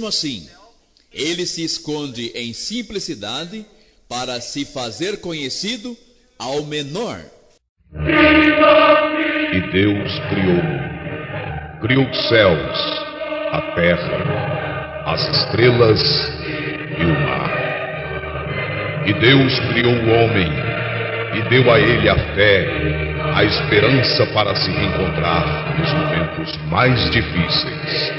assim, ele se esconde em simplicidade para se fazer conhecido ao menor. E Deus criou os céus, a terra, as estrelas e o mar. E Deus criou o homem e deu a ele a fé, a esperança para se reencontrar nos momentos mais difíceis.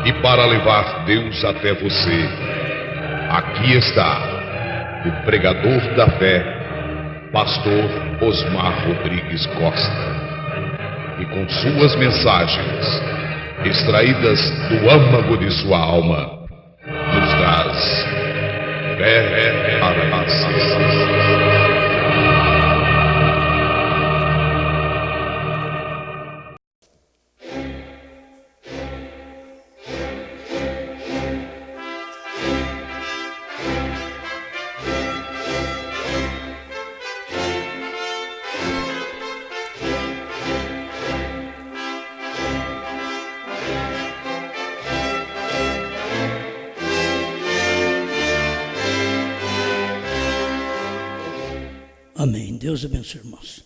E para levar Deus até você, aqui está o pregador da fé, Pastor Osmar Rodrigues Costa, e com suas mensagens, extraídas do âmago de sua alma, nos traz fé para a nação. Amém. Deus abençoe, irmãos.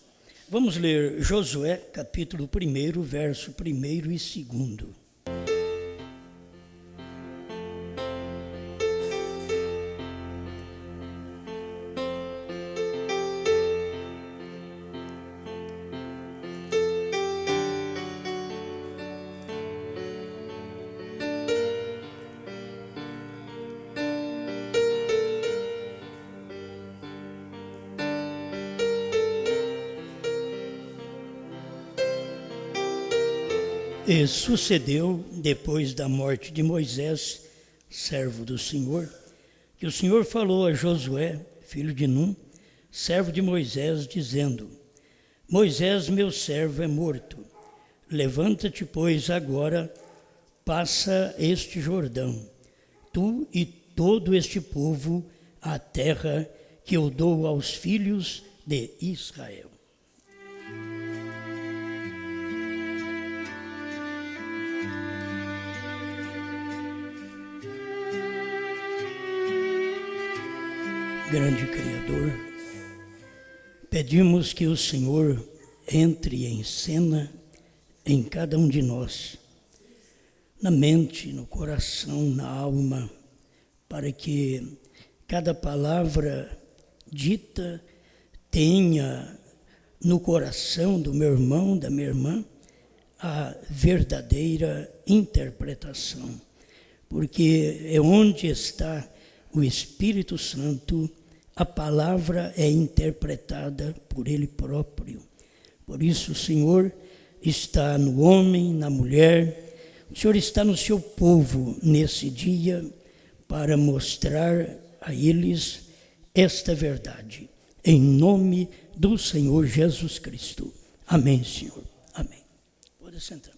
Vamos ler Josué, capítulo 1, verso 1 e 2. E sucedeu, depois da morte de Moisés, servo do Senhor, que o Senhor falou a Josué, filho de Num, servo de Moisés, dizendo: Moisés, meu servo, é morto. Levanta-te, pois, agora, passa este Jordão, tu e todo este povo, a terra que eu dou aos filhos de Israel. Grande Criador, pedimos que o Senhor entre em cena em cada um de nós, na mente, no coração, na alma, para que cada palavra dita tenha no coração do meu irmão, da minha irmã, a verdadeira interpretação, porque é onde está o Espírito Santo, a palavra é interpretada por Ele próprio. Por isso o Senhor está no homem, na mulher, o Senhor está no seu povo nesse dia para mostrar a eles esta verdade. Em nome do Senhor Jesus Cristo. Amém, Senhor. Amém. Pode sentar.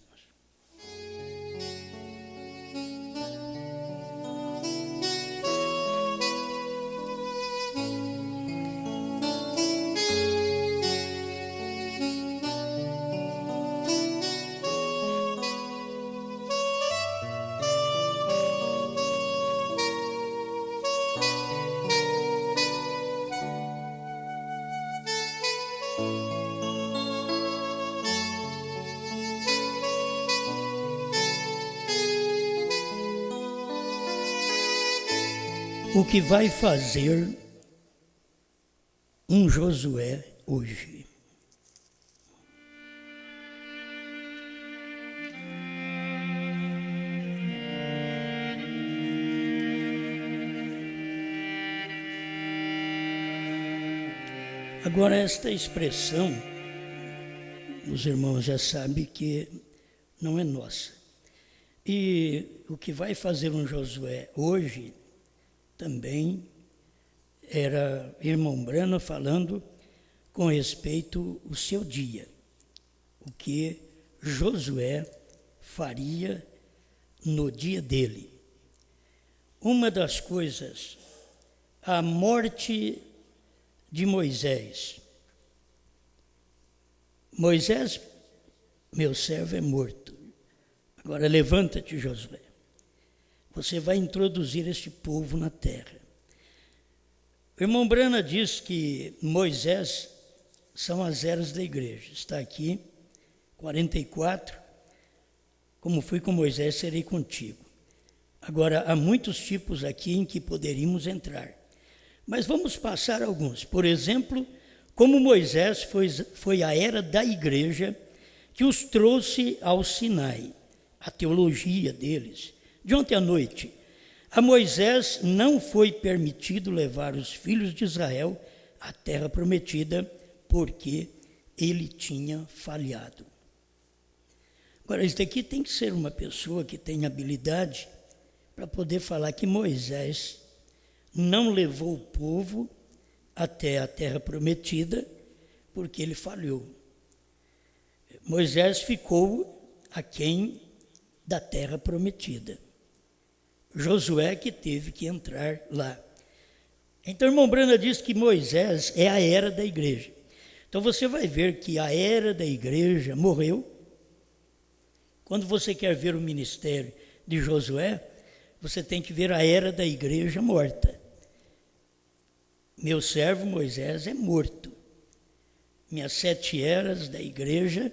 O que vai fazer um Josué hoje? Agora, esta expressão, os irmãos já sabem que não é nossa. E o que vai fazer um Josué hoje também era irmão Brana falando com respeito ao seu dia, o que Josué faria no dia dele. Uma das coisas, a morte de Moisés. Moisés, meu servo, é morto. Agora levanta-te, Josué. você vai introduzir este povo na terra. O irmão Brana diz que Moisés são as eras da igreja. Está aqui, 44, como fui com Moisés, serei contigo. Agora, há muitos tipos aqui em que poderíamos entrar, mas vamos passar alguns. Por exemplo, como Moisés foi a era da igreja que os trouxe ao Sinai, a teologia deles. De ontem à noite, a Moisés não foi permitido levar os filhos de Israel à terra prometida, porque ele tinha falhado. Agora, isso daqui tem que ser uma pessoa que tem habilidade para poder falar que Moisés não levou o povo até a terra prometida, porque ele falhou. Moisés ficou aquém da terra prometida. Josué que teve que entrar lá. Então, o irmão Brana diz que Moisés é a era da igreja. Então, você vai ver que a era da igreja morreu. Quando você quer ver o ministério de Josué, você tem que ver a era da igreja morta. Meu servo Moisés é morto. Minhas 7 eras da igreja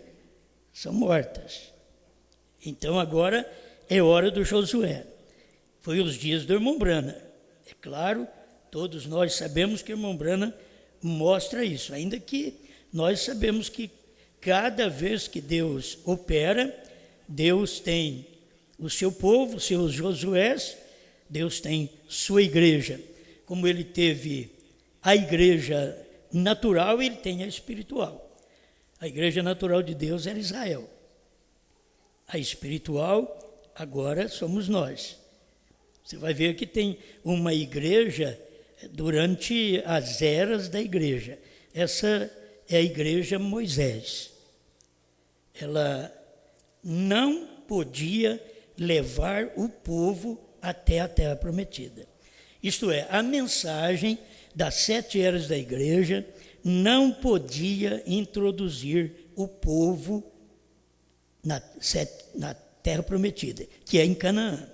são mortas. Então, agora é hora do Josué. Foi os dias do irmão Brana. É claro, todos nós sabemos que o irmão Brana mostra isso, ainda que nós sabemos que cada vez que Deus opera, Deus tem o seu povo, seus Josués, Deus tem sua igreja. Como ele teve a igreja natural, ele tem a espiritual. A igreja natural de Deus era Israel. A espiritual, agora somos nós. Você vai ver que tem uma igreja durante as eras da igreja. Essa é a igreja Moisés. Ela não podia levar o povo até a terra prometida. Isto é, a mensagem das 7 eras da igreja não podia introduzir o povo na terra prometida, que é em Canaã.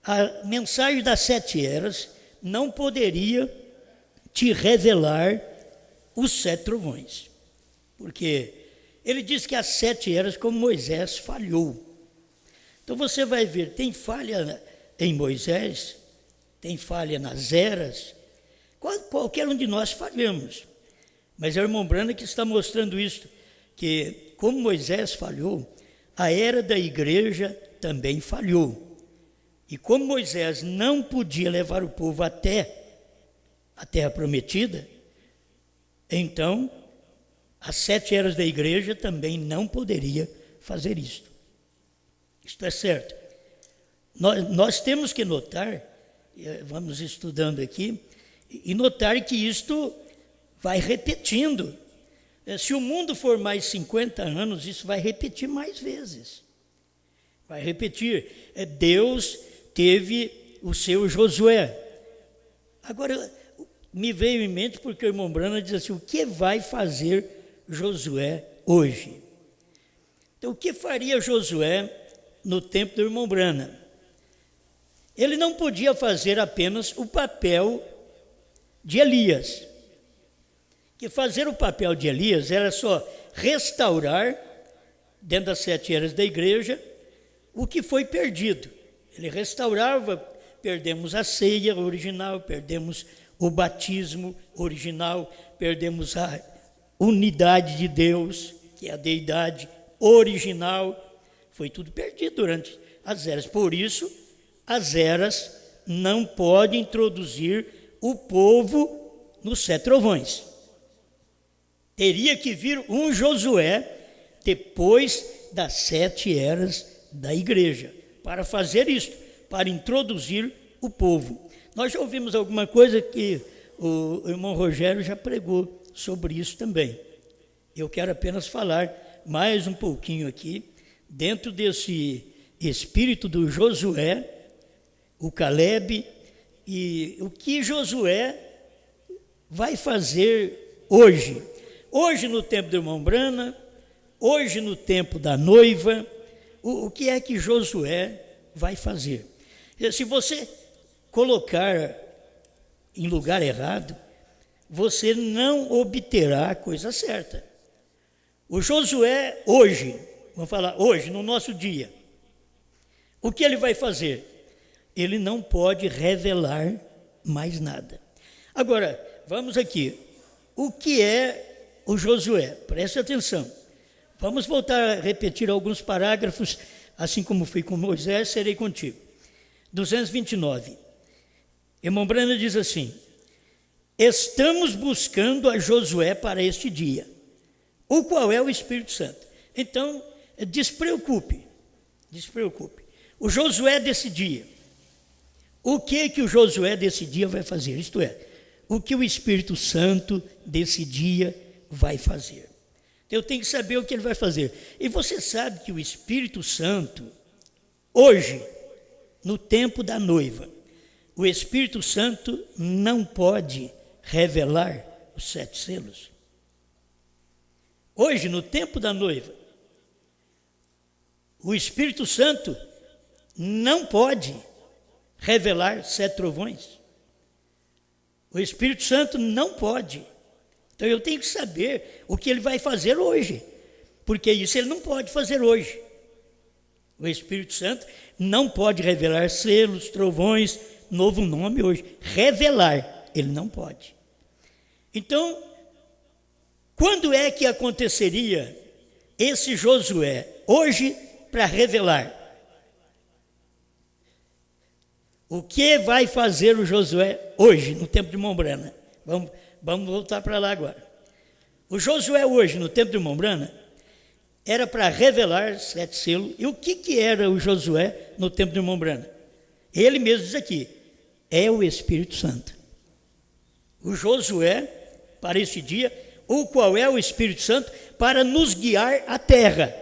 A mensagem das 7 eras não poderia te revelar os 7 trovões, porque ele diz que as 7 eras, como Moisés falhou. Então você vai ver, tem falha em Moisés, tem falha nas eras, qualquer um de nós falhamos. Mas é o irmão Brana que está mostrando isso, que como Moisés falhou, a era da igreja também falhou. E como Moisés não podia levar o povo até a terra prometida, então as 7 eras da igreja também não poderia fazer isto. Isto é certo. Nós temos que notar, vamos estudando aqui, e notar que isto vai repetindo. Se o mundo for mais 50 anos, isso vai repetir mais vezes. Vai repetir. Deus teve o seu Josué. Agora, me veio em mente porque o irmão Brana diz assim, o que vai fazer Josué hoje? Então, o que faria Josué no tempo do irmão Brana? Ele não podia fazer apenas o papel de Elias. Que fazer o papel de Elias era só restaurar, dentro das 7 eras da igreja, o que foi perdido. Ele restaurava, perdemos a ceia original, perdemos o batismo original, perdemos a unidade de Deus, que é a deidade original, foi tudo perdido durante as eras. Por isso, as eras não podem introduzir o povo nos 7 trovões. Teria que vir um Josué depois das 7 eras da igreja, para fazer isto, para introduzir o povo. Nós já ouvimos alguma coisa que o irmão Rogério já pregou sobre isso também. Eu quero apenas falar mais um pouquinho aqui, dentro desse espírito do Josué, o Caleb, e o que Josué vai fazer hoje. Hoje no tempo do irmão Brana, hoje no tempo da noiva, o que é que Josué vai fazer? Se você colocar em lugar errado, você não obterá a coisa certa. O Josué hoje, vamos falar hoje, no nosso dia, o que ele vai fazer? Ele não pode revelar mais nada. Agora, vamos aqui. O que é o Josué? Preste atenção. Vamos voltar a repetir alguns parágrafos, assim como fui com Moisés, serei contigo. 229. Irmão Brana diz assim: estamos buscando a Josué para este dia, o qual é o Espírito Santo. Então, despreocupe. O Josué desse dia, o que o Josué desse dia vai fazer? Isto é, o que o Espírito Santo desse dia vai fazer. Eu tenho que saber o que ele vai fazer. E você sabe que o Espírito Santo, hoje, no tempo da noiva, o Espírito Santo não pode revelar os 7 selos. Hoje, no tempo da noiva, o Espírito Santo não pode revelar 7 trovões. O Espírito Santo não pode. Então eu tenho que saber o que ele vai fazer hoje, porque isso ele não pode fazer hoje. O Espírito Santo não pode revelar selos, trovões, novo nome hoje. Revelar, ele não pode. Então, quando é que aconteceria esse Josué hoje para revelar? O que vai fazer o Josué hoje, no tempo de Mombrana? Vamos voltar para lá agora. O Josué hoje, no tempo de Mombrana, era para revelar 7 selos. E o que era o Josué no tempo de Mombrana? Ele mesmo diz aqui, é o Espírito Santo. O Josué, para esse dia, o qual é o Espírito Santo, para nos guiar à terra.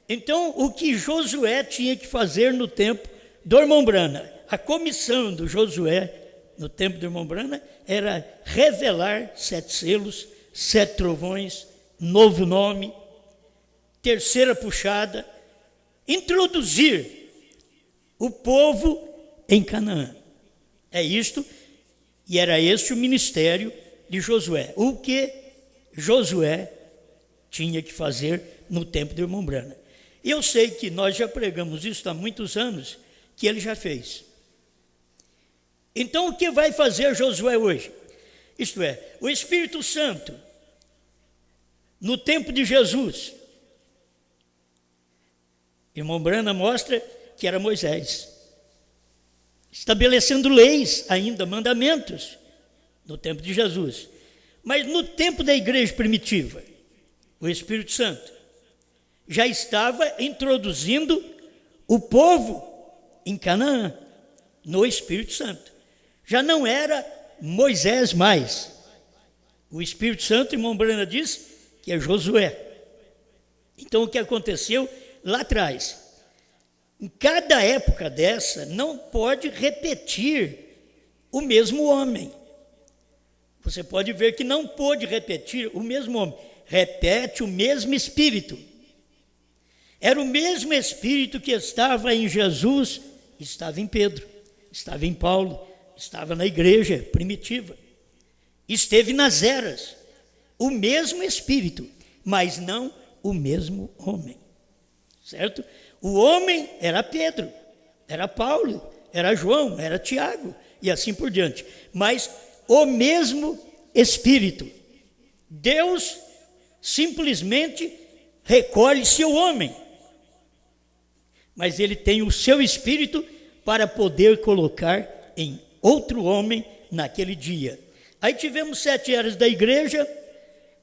Então, o que Josué tinha que fazer no tempo do Mombrana? A comissão do Josué, no tempo do Mombrana, era revelar 7 selos, 7 trovões, novo nome, terceira puxada, introduzir o povo em Canaã. É isto, e era este o ministério de Josué. O que Josué tinha que fazer no tempo de Mombrana. E eu sei que nós já pregamos isso há muitos anos, que ele já fez. Então, o que vai fazer Josué hoje? Isto é, o Espírito Santo, no tempo de Jesus, irmão Brana mostra que era Moisés, estabelecendo leis ainda, mandamentos, no tempo de Jesus. Mas no tempo da igreja primitiva, o Espírito Santo já estava introduzindo o povo em Canaã, no Espírito Santo. Já não era Moisés mais. O Espírito Santo, irmão Brana diz, que é Josué. Então, o que aconteceu lá atrás? Em cada época dessa, não pode repetir o mesmo homem. Você pode ver que não pôde repetir o mesmo homem. Repete o mesmo Espírito. Era o mesmo Espírito que estava em Jesus, estava em Pedro, estava em Paulo, estava na igreja primitiva, esteve nas eras, o mesmo Espírito, mas não o mesmo homem, certo? O homem era Pedro, era Paulo, era João, era Tiago, e assim por diante, mas o mesmo Espírito. Deus simplesmente recolhe seu homem, mas ele tem o seu Espírito para poder colocar em outro homem naquele dia. Aí tivemos 7 eras da igreja,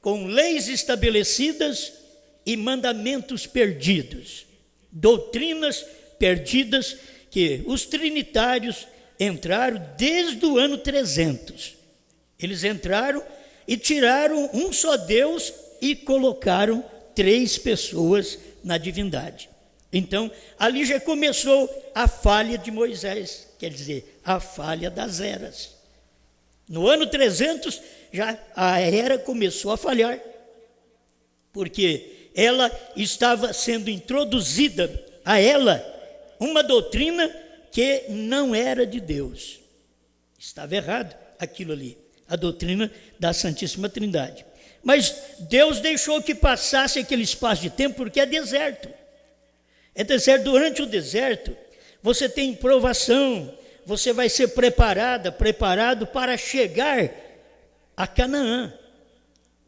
com leis estabelecidas e mandamentos perdidos, doutrinas perdidas, que os trinitários entraram desde o ano 300. Eles entraram e tiraram um só Deus e colocaram 3 pessoas na divindade. Então, ali já começou a falha de Moisés, quer dizer, a falha das eras. No ano 300, já a era começou a falhar, porque ela estava sendo introduzida a ela uma doutrina que não era de Deus. Estava errado aquilo ali, a doutrina da Santíssima Trindade. Mas Deus deixou que passasse aquele espaço de tempo porque é deserto. É deserto. Durante o deserto, você tem provação, você vai ser preparado para chegar a Canaã.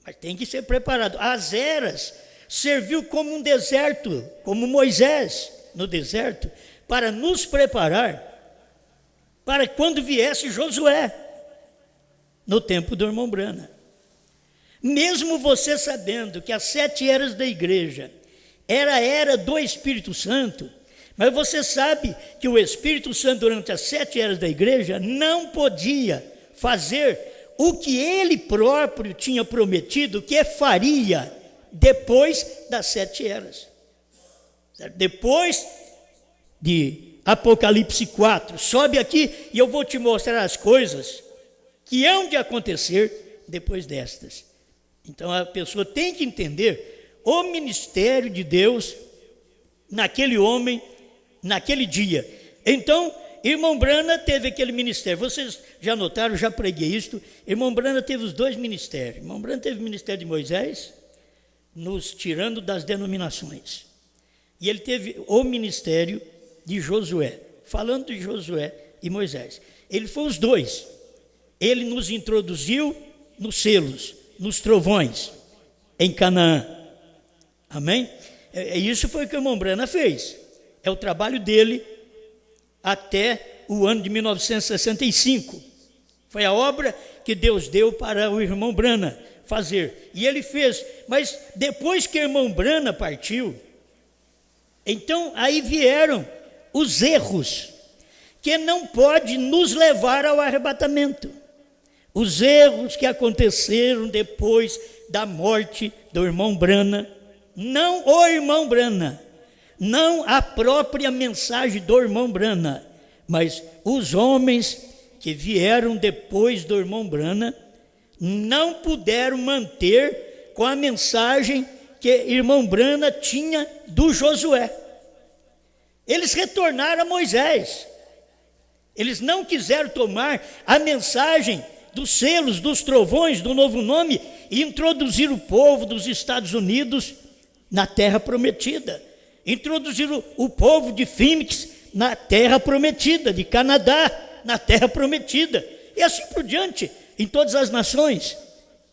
Mas tem que ser preparado. As eras serviu como um deserto, como Moisés no deserto, para nos preparar para quando viesse Josué, no tempo do irmão Brana. Mesmo você sabendo que as 7 eras da igreja era a era do Espírito Santo, mas você sabe que o Espírito Santo, durante as 7 eras da igreja, não podia fazer o que ele próprio tinha prometido que faria depois das 7 eras. Depois de Apocalipse 4, sobe aqui e eu vou te mostrar as coisas que hão de acontecer depois destas. Então a pessoa tem que entender o ministério de Deus naquele homem, naquele dia. Então, irmão Brana teve aquele ministério. Vocês já notaram, já preguei isto. Irmão Brana teve os 2 ministérios. Irmão Brana teve o ministério de Moisés, nos tirando das denominações. E ele teve o ministério de Josué, falando de Josué e Moisés. Ele foi os 2. Ele nos introduziu nos selos, nos trovões, em Canaã. Amém? Isso foi o que o irmão Brana fez. É o trabalho dele até o ano de 1965. Foi a obra que Deus deu para o irmão Brana fazer. E ele fez. Mas depois que o irmão Brana partiu, então aí vieram os erros que não podem nos levar ao arrebatamento. Os erros que aconteceram depois da morte do irmão Brana, não o irmão Brana, não a própria mensagem do irmão Brana, mas os homens que vieram depois do irmão Brana não puderam manter com a mensagem que irmão Brana tinha do Josué. Eles retornaram a Moisés. Eles não quiseram tomar a mensagem dos selos, dos trovões, do novo nome e introduzir o povo dos Estados Unidos na terra prometida. Introduzir o povo de Phoenix na terra prometida, de Canadá na terra prometida, e assim por diante, em todas as nações.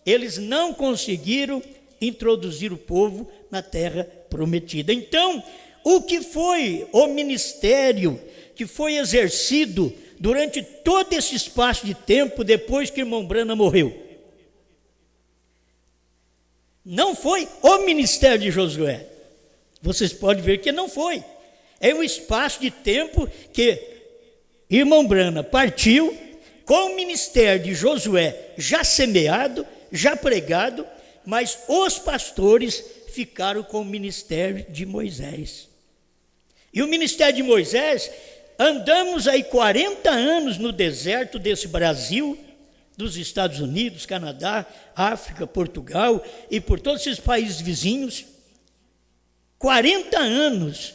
Eles não conseguiram introduzir o povo na terra prometida. Então, o que foi o ministério que foi exercido durante todo esse espaço de tempo depois que o irmão Brana morreu? Não foi o ministério de Josué. Vocês podem ver que não foi. É um espaço de tempo que irmão Brana partiu com o ministério de Josué já semeado, já pregado, mas os pastores ficaram com o ministério de Moisés. E o ministério de Moisés, andamos aí 40 anos no deserto desse Brasil, dos Estados Unidos, Canadá, África, Portugal e por todos esses países vizinhos. 40 anos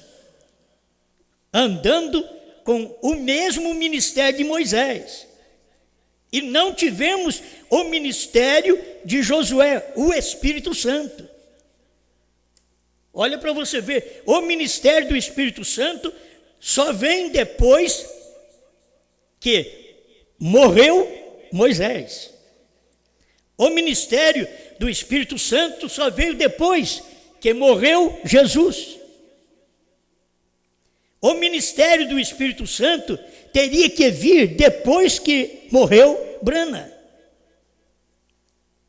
andando com o mesmo ministério de Moisés. E não tivemos o ministério de Josué, o Espírito Santo. Olha para você ver, o ministério do Espírito Santo só vem depois que morreu Moisés. O ministério do Espírito Santo só veio depois que morreu Jesus. O ministério do Espírito Santo teria que vir depois que morreu Brana.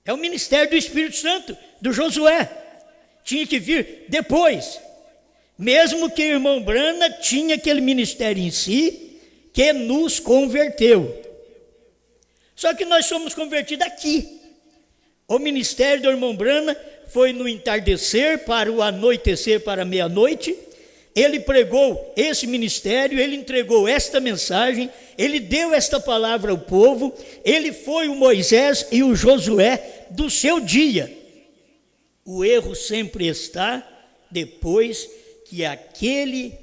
É o ministério do Espírito Santo, do Josué. Tinha que vir depois. Mesmo que o irmão Brana tinha aquele ministério em si, que nos converteu. Só que nós somos convertidos aqui. O ministério do irmão Brana foi no entardecer para o anoitecer, para a meia-noite. Ele pregou esse ministério, ele entregou esta mensagem, ele deu esta palavra ao povo, ele foi o Moisés e o Josué do seu dia. O erro sempre está depois que aquele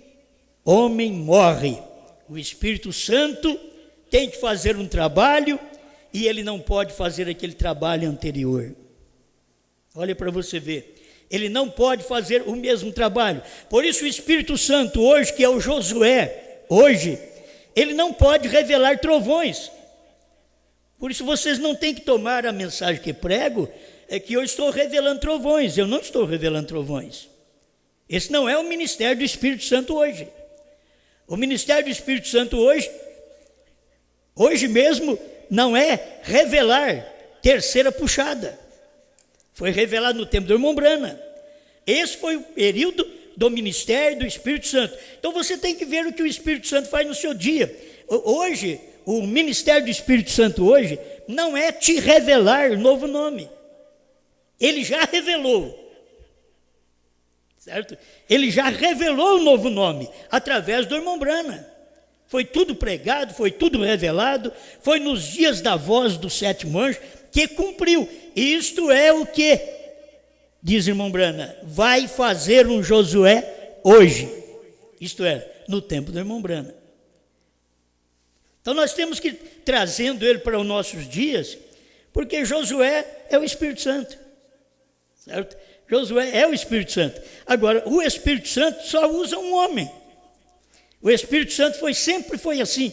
homem morre, O Espírito Santo tem que fazer um trabalho e ele não pode fazer aquele trabalho anterior. Olha para você ver. Ele não pode fazer o mesmo trabalho. Por isso o Espírito Santo hoje, que é o Josué, hoje, ele não pode revelar trovões. Por isso vocês não têm que tomar a mensagem que prego, é que eu estou revelando trovões. Eu não estou revelando trovões. Esse não é o ministério do Espírito Santo hoje. O ministério do Espírito Santo hoje mesmo, não é revelar terceira puxada. Foi revelado no tempo do irmão Brana. Esse foi o período do ministério do Espírito Santo. Então você tem que ver o que o Espírito Santo faz no seu dia. Hoje, o ministério do Espírito Santo hoje não é te revelar novo nome. Ele já revelou. Certo? Ele já revelou o novo nome através do irmão Brana. Foi tudo pregado, foi tudo revelado, foi nos dias da voz do sétimo anjo que cumpriu. Isto é o que, diz irmão Brana, vai fazer um Josué hoje. Isto é, no tempo do irmão Brana. Então nós temos que ir trazendo ele para os nossos dias, porque Josué é o Espírito Santo. Certo? Josué é o Espírito Santo. Agora, o Espírito Santo só usa um homem. O Espírito Santo sempre foi assim.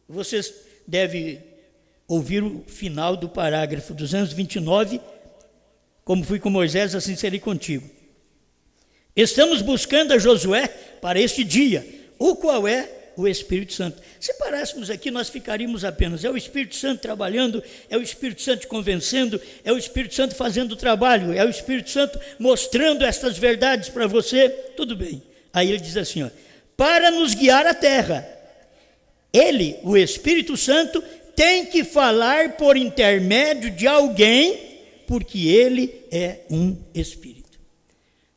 Vocês devem ouvir o final do parágrafo 229, como fui com Moisés, assim serei contigo. Estamos buscando a Josué para este dia, o qual é o Espírito Santo. Se parássemos aqui, nós ficaríamos apenas, é o Espírito Santo trabalhando, é o Espírito Santo te convencendo, é o Espírito Santo fazendo o trabalho, é o Espírito Santo mostrando estas verdades para você, tudo bem. Aí ele diz assim, ó, para nos guiar à terra, ele, o Espírito Santo, tem que falar por intermédio de alguém, porque ele é um Espírito.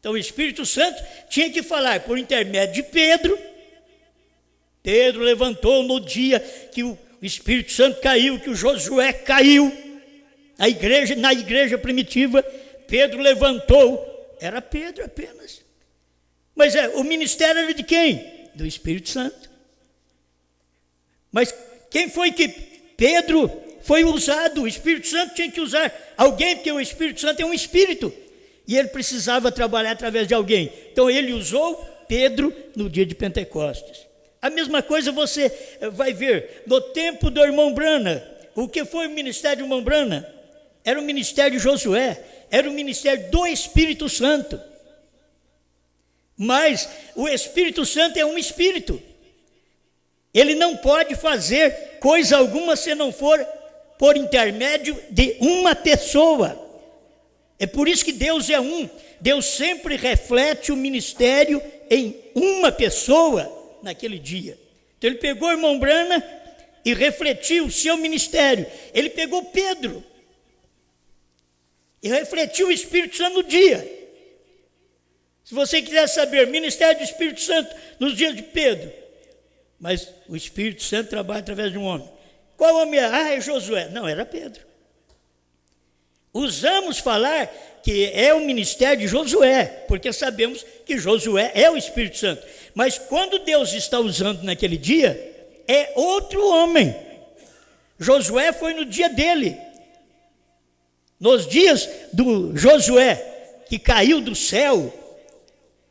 Então o Espírito Santo tinha que falar por intermédio de Pedro. Pedro levantou no dia que o Espírito Santo caiu, que o Josué caiu, na igreja primitiva, Pedro levantou, era Pedro apenas. Mas o ministério era de quem? Do Espírito Santo. Mas quem foi que Pedro foi usado? O Espírito Santo tinha que usar alguém, porque o Espírito Santo é um Espírito, e ele precisava trabalhar através de alguém. Então ele usou Pedro no dia de Pentecostes. A mesma coisa você vai ver no tempo do irmão Brana. O que foi o ministério do irmão Brana? Era o ministério de Josué, era o ministério do Espírito Santo. Mas o Espírito Santo é um Espírito. Ele não pode fazer coisa alguma se não for por intermédio de uma pessoa. É por isso que Deus é um. Deus sempre reflete o ministério em uma pessoa naquele dia. Então ele pegou o irmão Brana e refletiu o seu ministério. Ele pegou Pedro e refletiu o Espírito Santo no dia. Se você quiser saber, ministério do Espírito Santo nos dias de Pedro, mas o Espírito Santo trabalha através de um homem. Qual homem é? É Josué. Não, era Pedro. Usamos falar que é o ministério de Josué, porque sabemos que Josué é o Espírito Santo. Mas quando Deus está usando naquele dia, é outro homem. Josué foi no dia dele. Nos dias do Josué, que caiu do céu,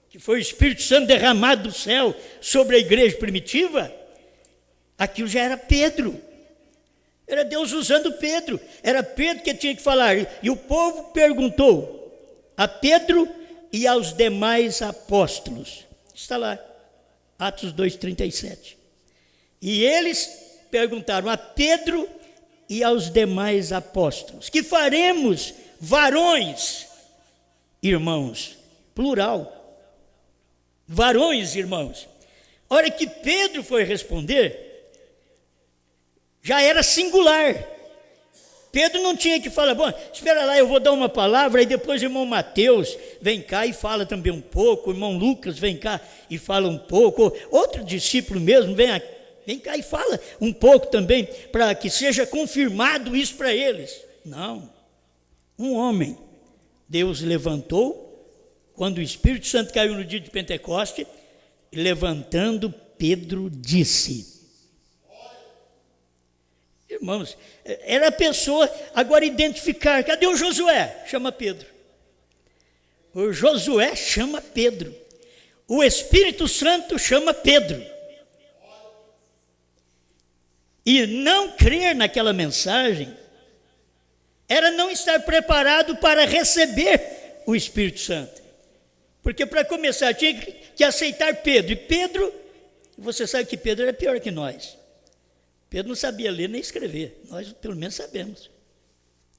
que foi o Espírito Santo derramado do céu sobre a igreja primitiva, aquilo já era Pedro. Era Deus usando Pedro. Era Pedro que tinha que falar. E o povo perguntou a Pedro e aos demais apóstolos. Está lá, Atos 2:37. E eles perguntaram a Pedro e aos demais apóstolos: que faremos, varões, irmãos? Plural. Varões, irmãos. A hora que Pedro foi responder, já era singular. Pedro não tinha que falar, bom, espera lá, eu vou dar uma palavra, e depois o irmão Mateus vem cá e fala também um pouco, o irmão Lucas vem cá e fala um pouco, outro discípulo mesmo vem cá e fala um pouco também, para que seja confirmado isso para eles. Não, um homem, Deus levantou, quando o Espírito Santo caiu no dia de Pentecoste, levantando Pedro disse. Irmãos, era a pessoa agora identificar, cadê o Josué? Chama Pedro. O Josué chama Pedro. O Espírito Santo chama Pedro. E não crer naquela mensagem era não estar preparado para receber o Espírito Santo. Porque para começar tinha que aceitar Pedro. E Pedro, você sabe que Pedro era pior que nós. Pedro não sabia ler nem escrever. Nós pelo menos sabemos.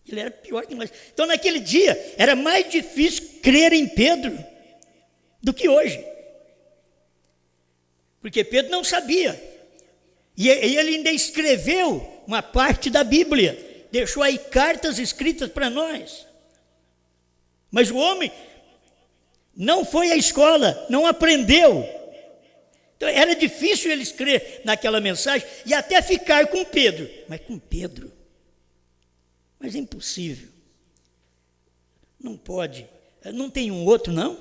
Ele era pior que nós. Então naquele dia era mais difícil crer em Pedro do que hoje. Porque Pedro não sabia. E ele ainda escreveu uma parte da Bíblia. Deixou aí cartas escritas para nós. Mas o homem não foi à escola, não aprendeu. Então era difícil eles crer naquela mensagem e até ficar com Pedro. Mas com Pedro? Mas é impossível. Não pode. Não tem um outro, não?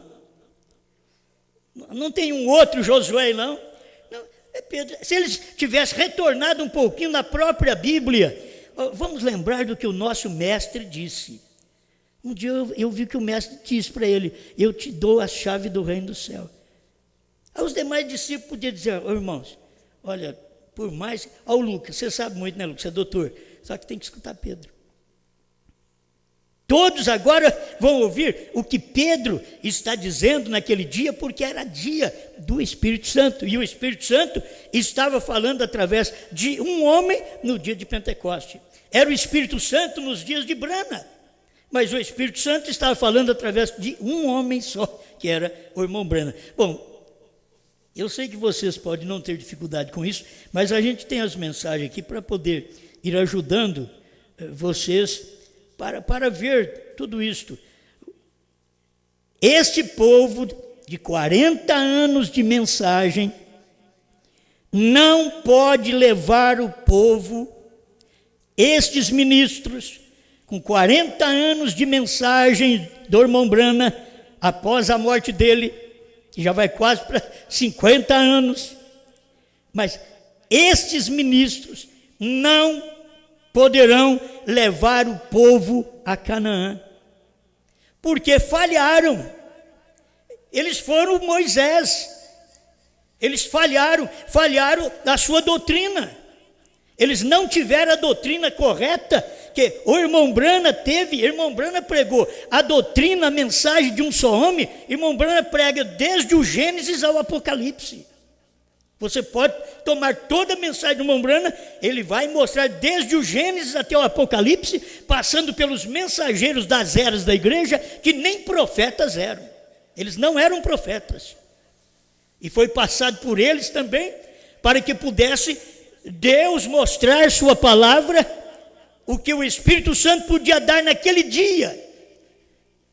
Não tem um outro Josué, não? Não, é Pedro. Se eles tivessem retornado um pouquinho na própria Bíblia, vamos lembrar do que o nosso mestre disse. Um dia eu vi que o mestre disse para ele: eu te dou a chave do reino do céu. Aí os demais discípulos podiam dizer: irmãos, olha, por mais... o Lucas, você sabe muito, né, Lucas? Você é doutor. Só que tem que escutar Pedro. Todos agora vão ouvir o que Pedro está dizendo naquele dia, porque era dia do Espírito Santo. E o Espírito Santo estava falando através de um homem no dia de Pentecoste. Era o Espírito Santo nos dias de Brana. Mas o Espírito Santo estava falando através de um homem só, que era o irmão Brana. Bom, eu sei que vocês podem não ter dificuldade com isso, mas a gente tem as mensagens aqui para poder ir ajudando vocês para ver tudo isto. Este povo de 40 anos de mensagem não pode levar o povo, estes ministros, com 40 anos de mensagem do irmão Brana, após a morte dele, que já vai quase para 50 anos, mas estes ministros não poderão levar o povo a Canaã, porque falharam. Eles foram Moisés, eles falharam na sua doutrina, eles não tiveram a doutrina correta que o irmão Brana teve. Irmão Brana pregou a doutrina, a mensagem de um só homem. Irmão Brana prega desde o Gênesis ao Apocalipse. Você pode tomar toda a mensagem do irmão Brana, ele vai mostrar desde o Gênesis até o Apocalipse, passando pelos mensageiros das eras da igreja, que nem profetas eram. Eles não eram profetas. E foi passado por eles também, para que pudesse Deus mostrar sua palavra, o que o Espírito Santo podia dar naquele dia,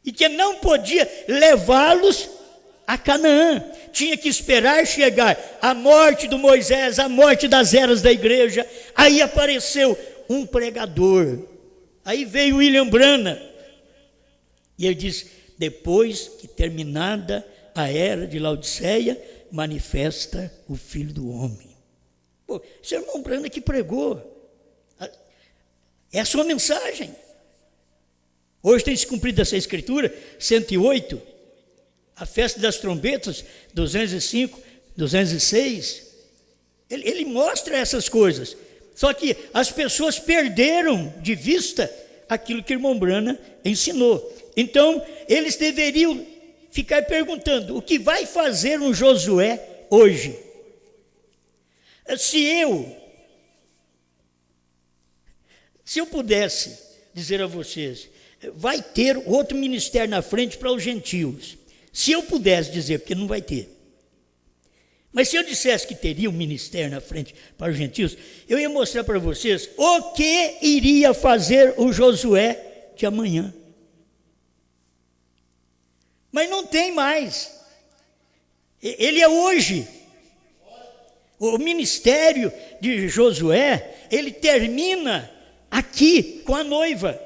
e que não podia levá-los a Canaã. Tinha que esperar chegar a morte do Moisés, a morte das eras da igreja. Aí apareceu um pregador, aí veio William Brana, e ele diz: depois que terminada a era de Laodiceia, manifesta o Filho do Homem. Pô, esse irmão Brana que pregou, é a sua mensagem. Hoje tem se cumprido essa escritura, 108, a festa das trombetas, 205, 206. Ele mostra essas coisas. Só que as pessoas perderam de vista aquilo que o irmão Brana ensinou. Então, eles deveriam ficar perguntando: o que vai fazer um Josué hoje? Se eu pudesse dizer a vocês, vai ter outro ministério na frente para os gentios. Se eu pudesse dizer, porque não vai ter. Mas se eu dissesse que teria um ministério na frente para os gentios, eu ia mostrar para vocês o que iria fazer o Josué de amanhã. Mas não tem mais. Ele é hoje. O ministério de Josué, ele termina aqui com a noiva.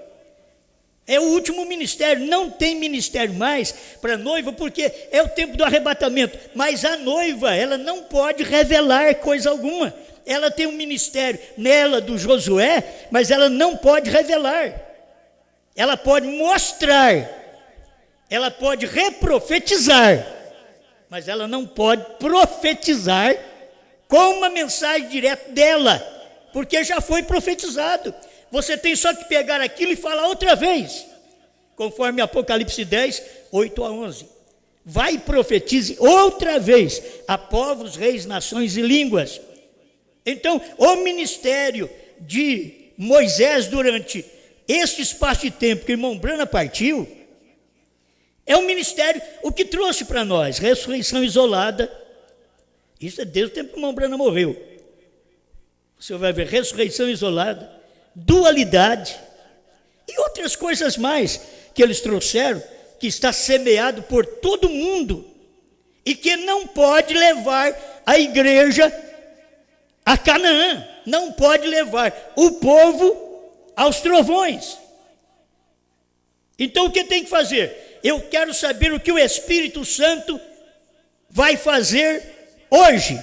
É o último ministério, não tem ministério mais para a noiva, porque é o tempo do arrebatamento. Mas a noiva, ela não pode revelar coisa alguma. Ela tem um ministério nela do Josué, mas ela não pode revelar. Ela pode mostrar, ela pode reprofetizar, mas ela não pode profetizar com uma mensagem direta dela, porque já foi profetizado. Você tem só que pegar aquilo e falar outra vez, conforme Apocalipse 10, 8 a 11. Vai e profetize outra vez a povos, reis, nações e línguas. Então, o ministério de Moisés durante este espaço de tempo que o irmão Brana partiu, é um ministério, o que trouxe para nós, ressurreição isolada. Isso é desde o tempo que o irmão Brana morreu. Você vai ver ressurreição isolada, dualidade e outras coisas mais que eles trouxeram, que está semeado por todo mundo e que não pode levar a igreja a Canaã, não pode levar o povo aos trovões. Então o que tem que fazer? Eu quero saber o que o Espírito Santo vai fazer hoje.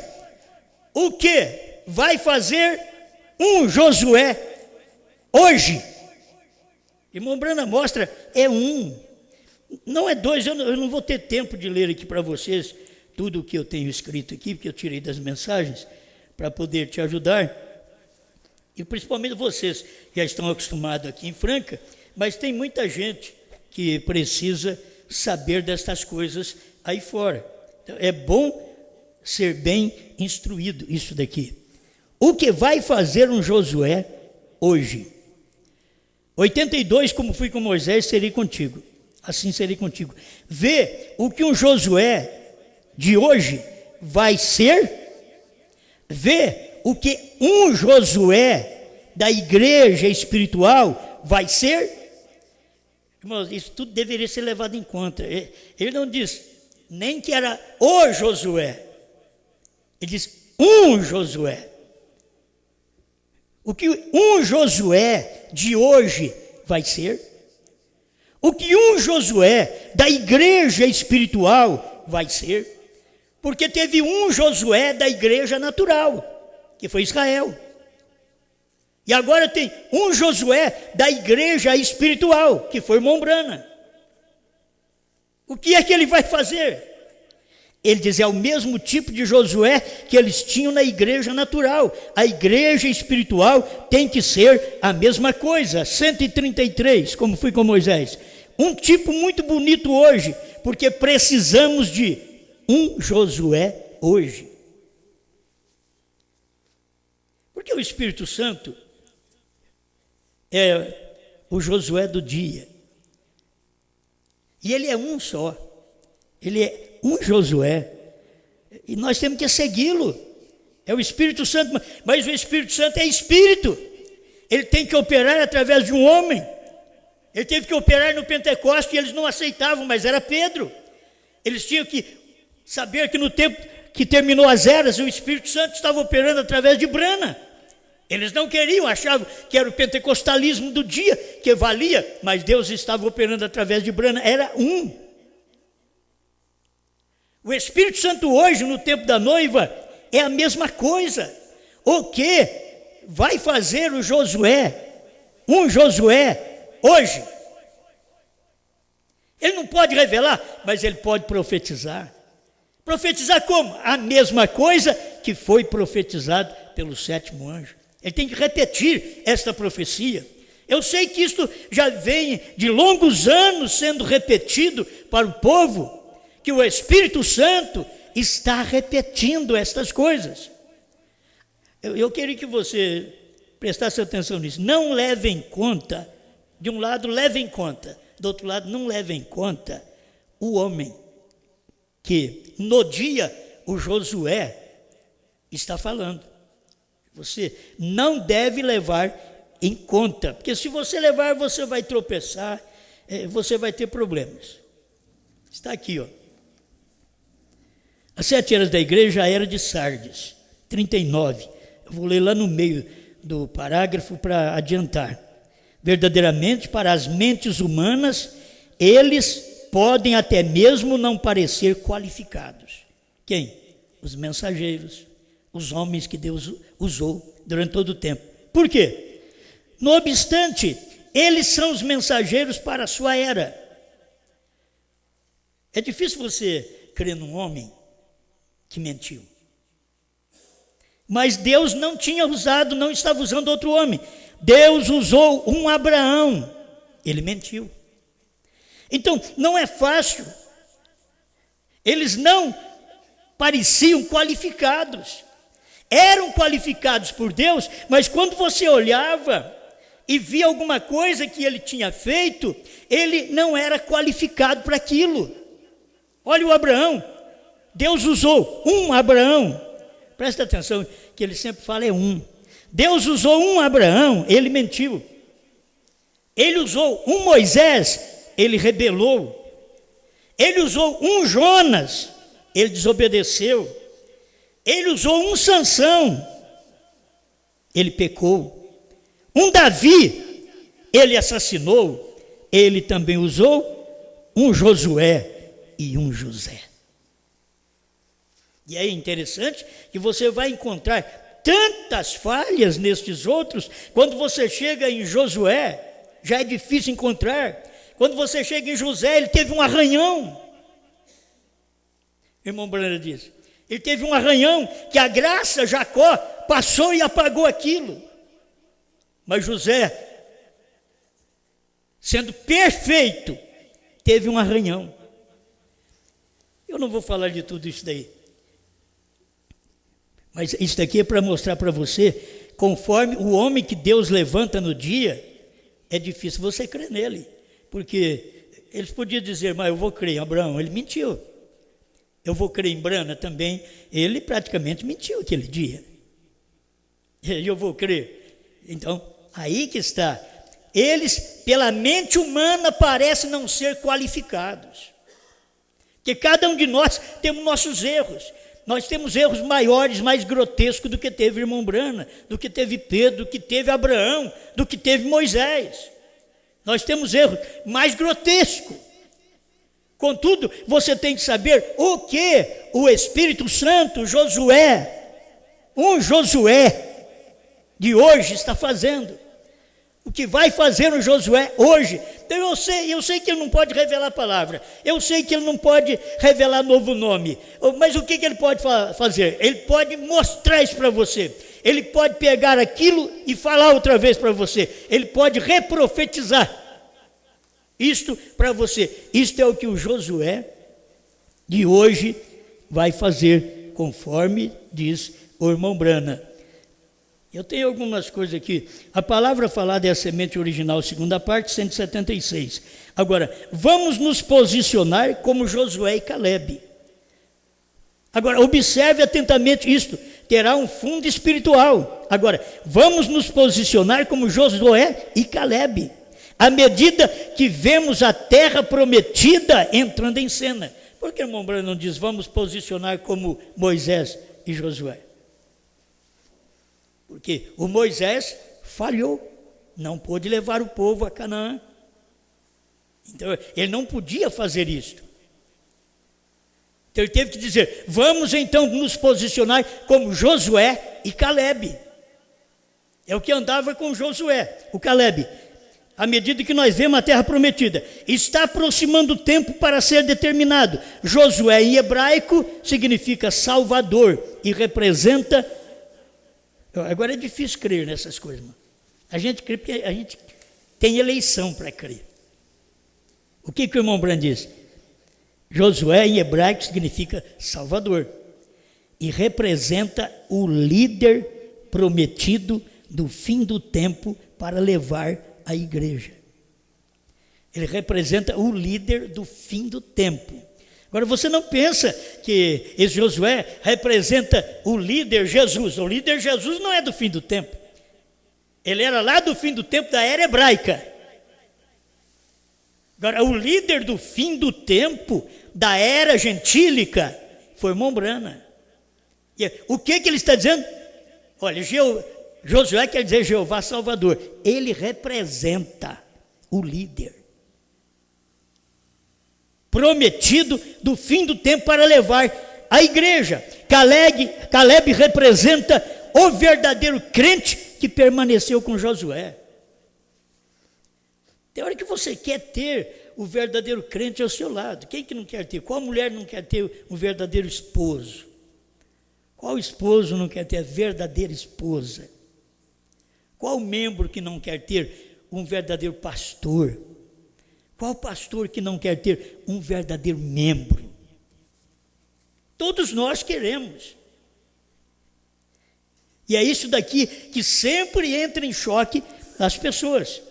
O que vai fazer um Josué hoje? Irmão Brana mostra, é um, não é dois. Eu não vou ter tempo de ler aqui para vocês tudo o que eu tenho escrito aqui, porque eu tirei das mensagens para poder te ajudar, e principalmente vocês que já estão acostumados aqui em Franca, mas tem muita gente que precisa saber destas coisas aí fora. Então, é bom ser bem instruído isso daqui. O que vai fazer um Josué hoje? 82, como fui com Moisés, serei contigo. Assim serei contigo. Vê o que um Josué de hoje vai ser. Vê o que um Josué da igreja espiritual vai ser. Irmãos, isso tudo deveria ser levado em conta. Ele não diz nem que era o Josué. Ele diz um Josué. O que um Josué de hoje vai ser, o que um Josué da igreja espiritual vai ser, porque teve um Josué da igreja natural, que foi Israel, e agora tem um Josué da igreja espiritual, que foi irmão Brana. O que é que ele vai fazer? Ele diz, é o mesmo tipo de Josué que eles tinham na igreja natural. A igreja espiritual tem que ser a mesma coisa. 133, como fui com Moisés. Um tipo muito bonito hoje, porque precisamos de um Josué hoje. Porque o Espírito Santo é o Josué do dia. E ele é um só. Ele é um Josué, e nós temos que segui-lo. É o Espírito Santo, mas o Espírito Santo é Espírito. Ele tem que operar através de um homem. Ele teve que operar no Pentecostes, e eles não aceitavam, mas era Pedro. Eles tinham que saber que no tempo que terminou as eras, o Espírito Santo estava operando através de Brana. Eles não queriam, achavam que era o pentecostalismo do dia que valia, mas Deus estava operando através de Brana, era um. O Espírito Santo hoje, no tempo da noiva, é a mesma coisa. O que vai fazer o Josué, um Josué, hoje? Ele não pode revelar, mas ele pode profetizar. Profetizar como? A mesma coisa que foi profetizado pelo sétimo anjo. Ele tem que repetir esta profecia. Eu sei que isto já vem de longos anos sendo repetido para o povo, que o Espírito Santo está repetindo estas coisas. Eu queria que você prestasse atenção nisso. Não leve em conta, de um lado leve em conta, do outro lado não leve em conta o homem, que no dia o Josué está falando. Você não deve levar em conta, porque se você levar, você vai tropeçar, você vai ter problemas. Está aqui, ó. As 7 eras da igreja, a era de Sardes, 39. Eu vou ler lá no meio do parágrafo para adiantar. Verdadeiramente, para as mentes humanas, eles podem até mesmo não parecer qualificados. Quem? Os mensageiros, os homens que Deus usou durante todo o tempo. Por quê? Não obstante, eles são os mensageiros para a sua era. É difícil você crer num homem que mentiu. Mas Deus não estava usando outro homem. Deus usou um Abraão. Ele mentiu. Então, não é fácil. Eles não pareciam qualificados. Eram qualificados por Deus, mas quando você olhava e via alguma coisa que ele tinha feito, ele não era qualificado para aquilo. Olha o Abraão. Deus usou um Abraão. Presta atenção que ele sempre fala é um. Deus usou um Abraão, ele mentiu. Ele usou um Moisés, ele rebelou. Ele usou um Jonas, ele desobedeceu. Ele usou um Sansão, ele pecou. Um Davi, ele assassinou. Ele também usou um Josué e um José. E é interessante que você vai encontrar tantas falhas nestes outros. Quando você chega em Josué, já é difícil encontrar. Quando você chega em José, ele teve um arranhão. O irmão Brana diz, ele teve um arranhão que a graça, Jacó, passou e apagou aquilo. Mas José, sendo perfeito, teve um arranhão. Eu não vou falar de tudo isso daí. Mas isso daqui é para mostrar para você, conforme o homem que Deus levanta no dia, é difícil você crer nele. Porque eles podiam dizer, mas eu vou crer em Abraão, ele mentiu. Eu vou crer em Brana também, ele praticamente mentiu aquele dia. E eu vou crer. Então, aí que está. Eles, pela mente humana, parecem não ser qualificados. Porque cada um de nós temos nossos erros. Nós temos erros maiores, mais grotescos do que teve o irmão Brana, do que teve Pedro, do que teve Abraão, do que teve Moisés. Nós temos erros mais grotescos. Contudo, você tem que saber o que o Espírito Santo, Josué de hoje está fazendo. O que vai fazer o Josué hoje. Então eu sei que ele não pode revelar a palavra. Eu sei que ele não pode revelar novo nome. Mas o que ele pode fazer? Ele pode mostrar isso para você. Ele pode pegar aquilo e falar outra vez para você. Ele pode reprofetizar isto para você. Isto é o que o Josué de hoje vai fazer, conforme diz o irmão Brana. Eu tenho algumas coisas aqui. A palavra falada é a semente original, segunda parte, 176. Agora, vamos nos posicionar como Josué e Calebe. Agora, observe atentamente isto. Terá um fundo espiritual. Agora, vamos nos posicionar como Josué e Calebe, à medida que vemos a terra prometida entrando em cena. Por que o irmão Brano não diz, vamos posicionar como Moisés e Josué? Porque o Moisés falhou, não pôde levar o povo a Canaã. Então, ele não podia fazer isto. Então, ele teve que dizer, vamos então nos posicionar como Josué e Calebe. É o que andava com Josué, o Calebe. À medida que nós vemos a terra prometida, está aproximando o tempo para ser determinado. Josué em hebraico significa salvador e representa. Agora é difícil crer nessas coisas, mano. A gente crê porque a gente tem eleição para crer. O que o irmão Brand diz? Josué em hebraico significa salvador e representa o líder prometido do fim do tempo para levar a igreja. Ele representa o líder do fim do tempo. Agora você não pensa que esse Josué representa o líder Jesus. O líder Jesus não é do fim do tempo. Ele era lá do fim do tempo da era hebraica. Agora o líder do fim do tempo da era gentílica foi Mombrana. O que ele está dizendo? Olha, Josué quer dizer Jeová Salvador. Ele representa o líder prometido do fim do tempo para levar a igreja. Caleb representa o verdadeiro crente que permaneceu com Josué. Tem hora que você quer ter o verdadeiro crente ao seu lado. Quem que não quer ter? Qual mulher não quer ter um verdadeiro esposo? Qual esposo não quer ter a verdadeira esposa? Qual membro que não quer ter um verdadeiro pastor? Qual pastor que não quer ter um verdadeiro membro? Todos nós queremos. E é isso daqui que sempre entra em choque as pessoas.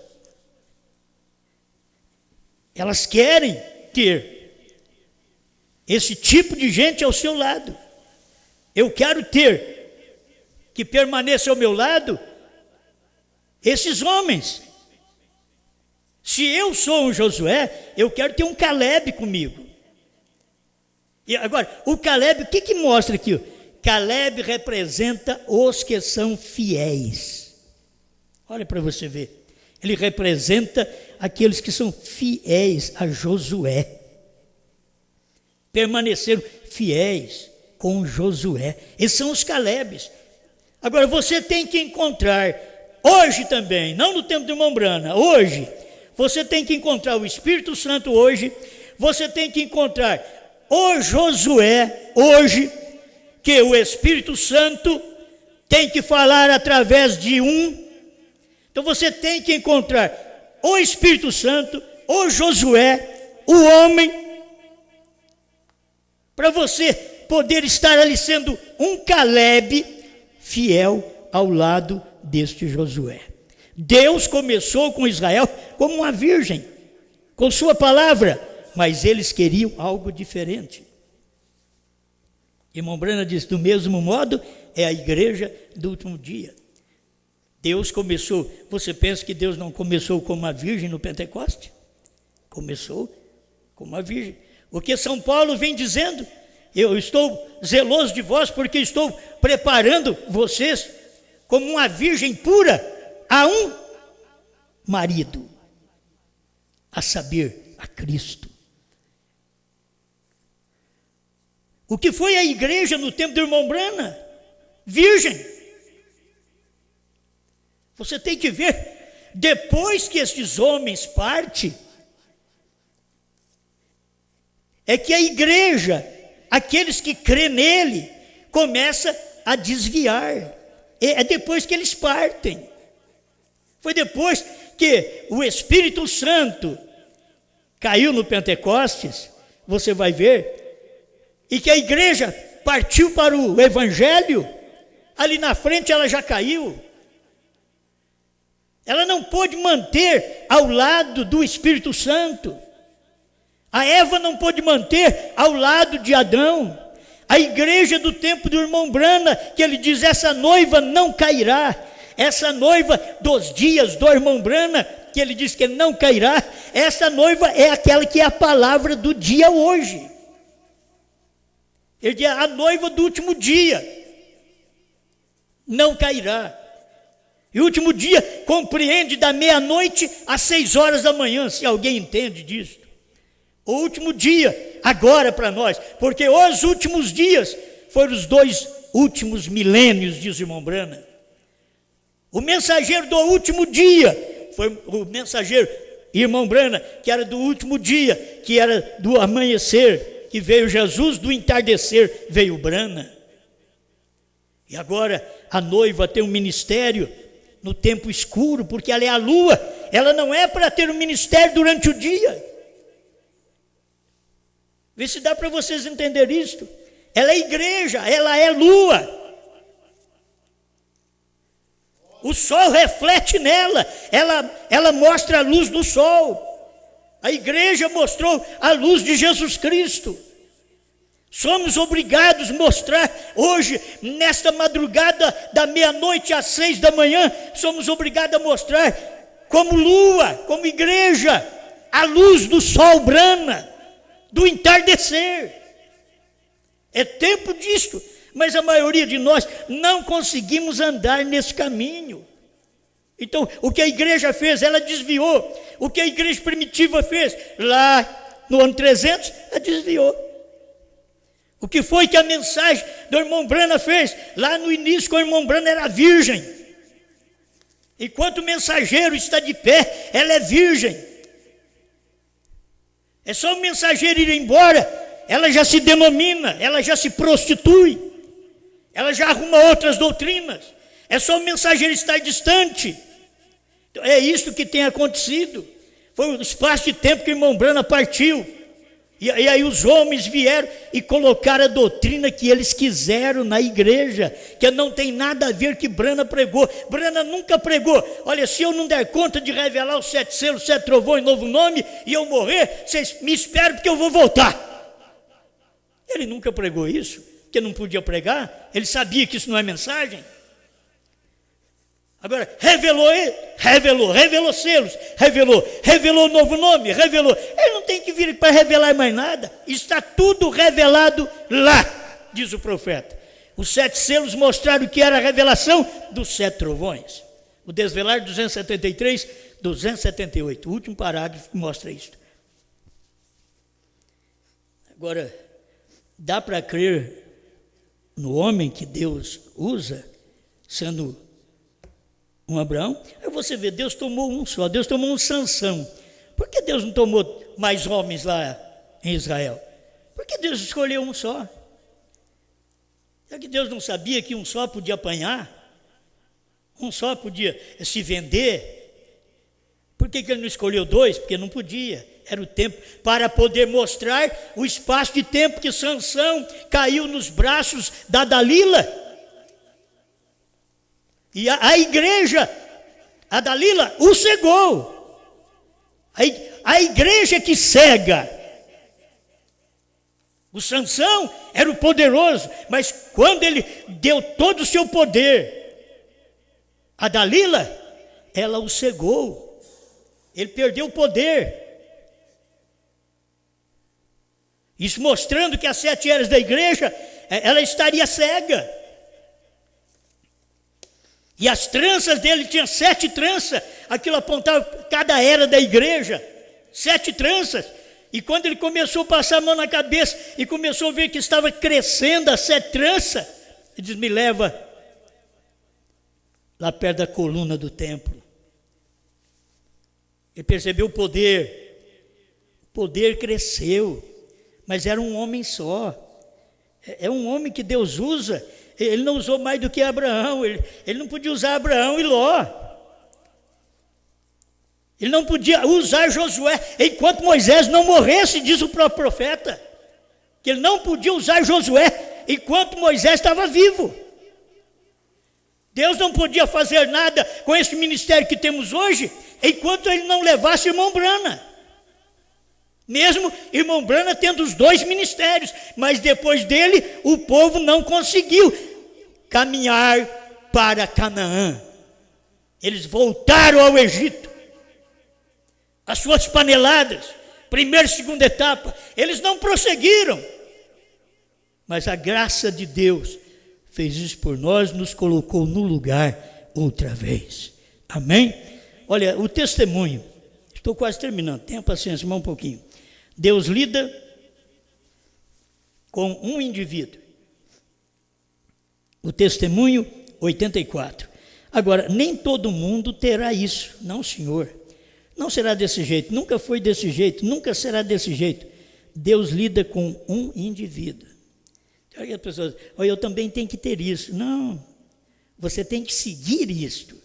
Elas querem ter esse tipo de gente ao seu lado. Eu quero ter que permaneça ao meu lado esses homens. Se eu sou um Josué, eu quero ter um Caleb comigo. E agora, o Caleb, o que mostra aqui? Caleb representa os que são fiéis. Olha para você ver. Ele representa aqueles que são fiéis a Josué. Permaneceram fiéis com Josué. Esses são os Calebes. Agora, você tem que encontrar, hoje também, não no tempo de Mombrana, hoje, você tem que encontrar o Espírito Santo hoje, você tem que encontrar o Josué hoje, que o Espírito Santo tem que falar através de um. Então você tem que encontrar o Espírito Santo, o Josué, o homem, para você poder estar ali sendo um Caleb fiel ao lado deste Josué. Deus começou com Israel como uma virgem, com sua palavra, mas eles queriam algo diferente. Irmão Brana diz, do mesmo modo, é a igreja do último dia. Deus começou, você pensa que Deus não começou como uma virgem no Pentecoste? Começou como uma virgem. O que São Paulo vem dizendo, eu estou zeloso de vós porque estou preparando vocês como uma virgem pura a um marido, a saber, a Cristo. O que foi a igreja no tempo do irmão Brana? Virgem. Você tem que ver, depois que estes homens partem, é que a igreja, aqueles que crêem nele, começa a desviar. É depois que eles partem. Foi depois que o Espírito Santo caiu no Pentecostes, você vai ver, e que a igreja partiu para o Evangelho, ali na frente ela já caiu. Ela não pôde manter ao lado do Espírito Santo. A Eva não pôde manter ao lado de Adão. A igreja do tempo do irmão Brana, que ele diz, essa noiva não cairá. Essa noiva dos dias do irmão Brana, que ele diz que não cairá, essa noiva é aquela que é a palavra do dia hoje. Ele diz, a noiva do último dia não cairá. E o último dia compreende da meia-noite às 6 horas da manhã, se alguém entende disso. O último dia, agora para nós, porque os últimos dias foram os 2 últimos milênios, diz o irmão Brana. O mensageiro do último dia foi o mensageiro, irmão Brana, que era do último dia, que era do amanhecer, que veio Jesus, do entardecer veio Brana. E agora a noiva tem um ministério no tempo escuro, porque ela é a lua, ela não é para ter um ministério durante o dia. Vê se dá para vocês entenderem isto. Ela é igreja, ela é lua. O sol reflete nela, ela mostra a luz do sol. A igreja mostrou a luz de Jesus Cristo. Somos obrigados a mostrar hoje, nesta madrugada da meia-noite às 6 da manhã, somos obrigados a mostrar como lua, como igreja, a luz do sol Brana, do entardecer. É tempo disto. Mas a maioria de nós não conseguimos andar nesse caminho. Então, o que a igreja fez, ela desviou. O que a igreja primitiva fez, lá no ano 300, ela desviou. O que foi que a mensagem do irmão Branham fez? Lá no início, quando o irmão Branham era virgem. Enquanto o mensageiro está de pé, ela é virgem. É só o mensageiro ir embora, ela já se denomina, ela já se prostitui. Ela já arruma outras doutrinas. É só o mensageiro estar distante. Então, é isso que tem acontecido. Foi o espaço de tempo que o irmão Branham partiu. E aí os homens vieram e colocaram a doutrina que eles quiseram na igreja, que não tem nada a ver que Branham pregou. Branham nunca pregou: olha, se eu não der conta de revelar os 7 selos, 7 trovões, novo nome, e eu morrer, vocês me esperem porque eu vou voltar. Ele nunca pregou isso, porque não podia pregar. Ele sabia que isso não é mensagem. Agora, revelou selos, revelou novo nome, revelou. Ele não tem que vir para revelar mais nada. Está tudo revelado lá, diz o profeta. Os 7 selos mostraram o que era a revelação dos 7 trovões. O Desvelar 273, 278, o último parágrafo mostra isso. Agora, dá para crer no homem que Deus usa, sendo um Abraão? Aí você vê, Deus tomou um só, Deus tomou um Sansão. Por que Deus não tomou mais homens lá em Israel? Por que Deus escolheu um só? É que Deus não sabia que um só podia apanhar? Um só podia se vender? Por que Ele não escolheu 2? Porque não podia. Era o tempo para poder mostrar o espaço de tempo que Sansão caiu nos braços da Dalila. E a igreja, a Dalila, o cegou. A igreja que cega. O Sansão era o poderoso, mas quando ele deu todo o seu poder, a Dalila, ela o cegou. Ele perdeu o poder. Isso mostrando que as 7 eras da igreja, ela estaria cega. E as tranças dele, tinha 7 tranças, aquilo apontava cada era da igreja, 7 tranças. E quando ele começou a passar a mão na cabeça e começou a ver que estava crescendo as 7 tranças, ele diz: me leva lá perto da coluna do templo. Ele percebeu o poder cresceu, mas era um homem só. É um homem que Deus usa. Ele não usou mais do que Abraão, ele não podia usar Abraão e Ló. Ele não podia usar Josué enquanto Moisés não morresse, diz o próprio profeta. Que ele não podia usar Josué enquanto Moisés estava vivo. Deus não podia fazer nada com esse ministério que temos hoje enquanto ele não levasse o irmão Branham. Mesmo irmão Branham tendo os 2 ministérios, mas depois dele o povo não conseguiu caminhar para Canaã. Eles voltaram ao Egito. As suas paneladas, primeira e segunda etapa, eles não prosseguiram. Mas a graça de Deus fez isso por nós, nos colocou no lugar outra vez. Amém? Olha, o testemunho, estou quase terminando, tenha paciência, mais um pouquinho. Deus lida com um indivíduo. O testemunho 84. Agora, nem todo mundo terá isso. Não, senhor. Não será desse jeito. Nunca foi desse jeito. Nunca será desse jeito. Deus lida com um indivíduo. Aí as pessoas dizem: eu também tenho que ter isso. Não. Você tem que seguir isto.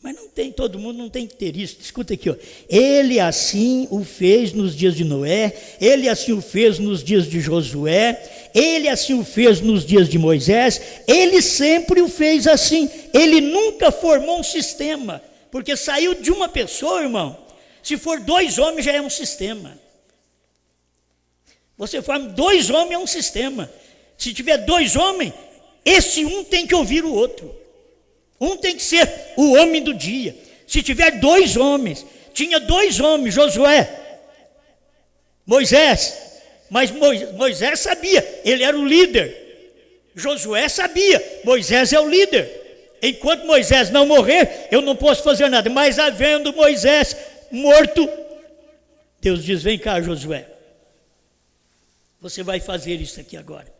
Mas não tem, todo mundo não tem que ter isso. Escuta aqui, ó. Ele assim o fez nos dias de Noé, ele assim o fez nos dias de Josué, ele assim o fez nos dias de Moisés, ele sempre o fez assim. Ele nunca formou um sistema, porque saiu de uma pessoa, irmão. Se for 2 homens já é um sistema. Você forma 2 homens é um sistema. Se tiver 2 homens, esse um tem que ouvir o outro. Um tem que ser o homem do dia. Se tiver 2 homens, tinha 2 homens, Josué, Moisés, mas Moisés sabia, ele era o líder. Josué sabia, Moisés é o líder. Enquanto Moisés não morrer, eu não posso fazer nada. Mas havendo Moisés morto, Deus diz: vem cá, Josué, você vai fazer isso aqui agora.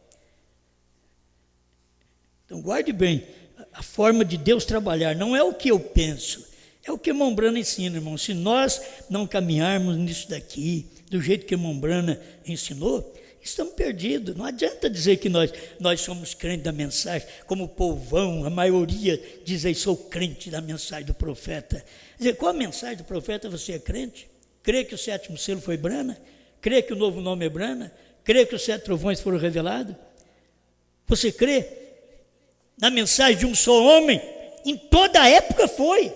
Então guarde bem, a forma de Deus trabalhar não é o que eu penso, é o que irmão Brana ensina, irmão. Se nós não caminharmos nisso daqui, do jeito que irmão Brana ensinou, estamos perdidos. Não adianta dizer que nós somos crentes da mensagem, como o povão, a maioria diz aí: sou crente da mensagem do profeta. Quer dizer, qual a mensagem do profeta você é crente? Crê que o 7º selo foi Brana? Crê que o novo nome é Brana? Crê que os 7 trovões foram revelados? Você crê na mensagem de um só homem? Em toda a época foi.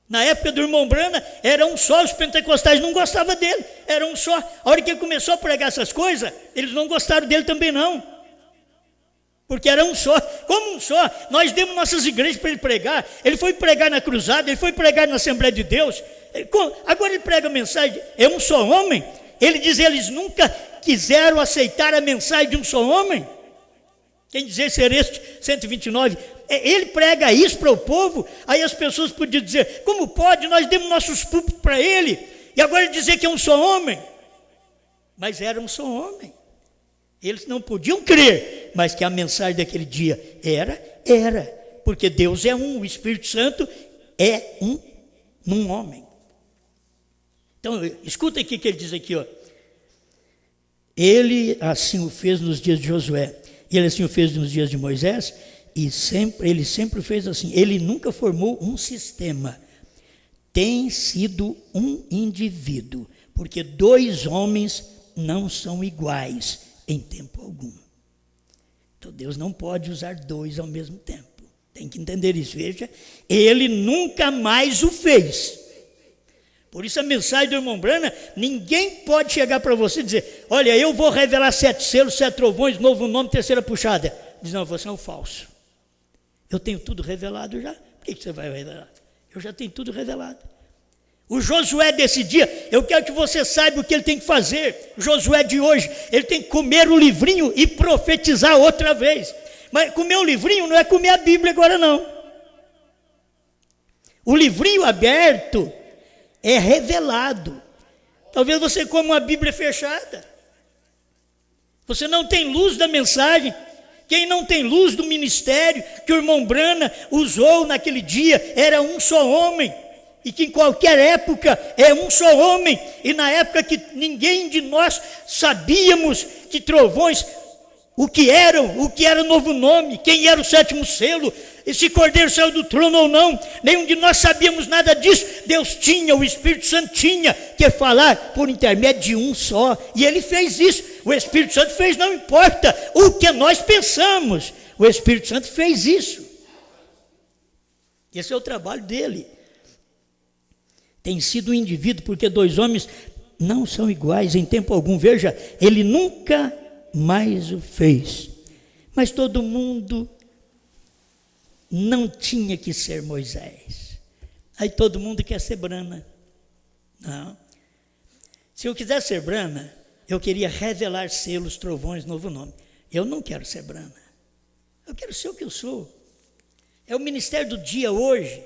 Na época do irmão Brana, era um só, os pentecostais não gostavam dele, era um só. A hora que ele começou a pregar essas coisas, eles não gostaram dele também não. Porque era um só, como um só. Nós demos nossas igrejas para ele pregar. Ele foi pregar na cruzada, ele foi pregar na Assembleia de Deus. Agora ele prega a mensagem, é um só homem. Ele diz: eles nunca quiseram aceitar a mensagem de um só homem. Quem dizer ser este 129, ele prega isso para o povo. Aí as pessoas podiam dizer: como pode? Nós demos nossos púlpitos para ele, e agora ele dizer que é um só homem. Mas era um só homem. Eles não podiam crer, mas que a mensagem daquele dia era, porque Deus é um, o Espírito Santo é num homem. Então, escuta aqui o que ele diz aqui, ó. Ele assim o fez nos dias de Josué, ele assim o fez nos dias de Moisés, e ele sempre fez assim. Ele nunca formou um sistema, tem sido um indivíduo, porque 2 homens não são iguais em tempo algum. Então Deus não pode usar 2 ao mesmo tempo. Tem que entender isso. Veja, ele nunca mais o fez. Por isso a mensagem do irmão Brana, ninguém pode chegar para você e dizer: olha, eu vou revelar 7 selos, 7 trovões, novo nome, terceira puxada. Diz: não, você é um falso. Eu tenho tudo revelado já. Por que você vai revelar? Eu já tenho tudo revelado. O Josué desse dia, eu quero que você saiba o que ele tem que fazer. O Josué de hoje, ele tem que comer o livrinho e profetizar outra vez. Mas comer o livrinho não é comer a Bíblia agora não. O livrinho aberto é revelado. Talvez você coma uma Bíblia fechada. Você não tem luz da mensagem. Quem não tem luz do ministério que o irmão Brana usou naquele dia, era um só homem. E que em qualquer época é um só homem. E na época que ninguém de nós sabíamos que trovões, o que era novo nome, quem era o 7º selo, e se Cordeiro saiu do trono ou não, nenhum de nós sabíamos nada disso. Deus tinha, o Espírito Santo tinha que falar por intermédio de um só, e ele fez isso. O Espírito Santo fez, não importa o que nós pensamos, o Espírito Santo fez isso. Esse é o trabalho dele. Tem sido um indivíduo, porque 2 homens não são iguais em tempo algum. Veja, ele nunca mais o fez. Mas todo mundo não tinha que ser Moisés. Aí todo mundo quer ser Brana. Não. Se eu quisesse ser Brana, eu queria revelar selos, trovões, novo nome. Eu não quero ser Brana. Eu quero ser o que eu sou. É o ministério do dia hoje.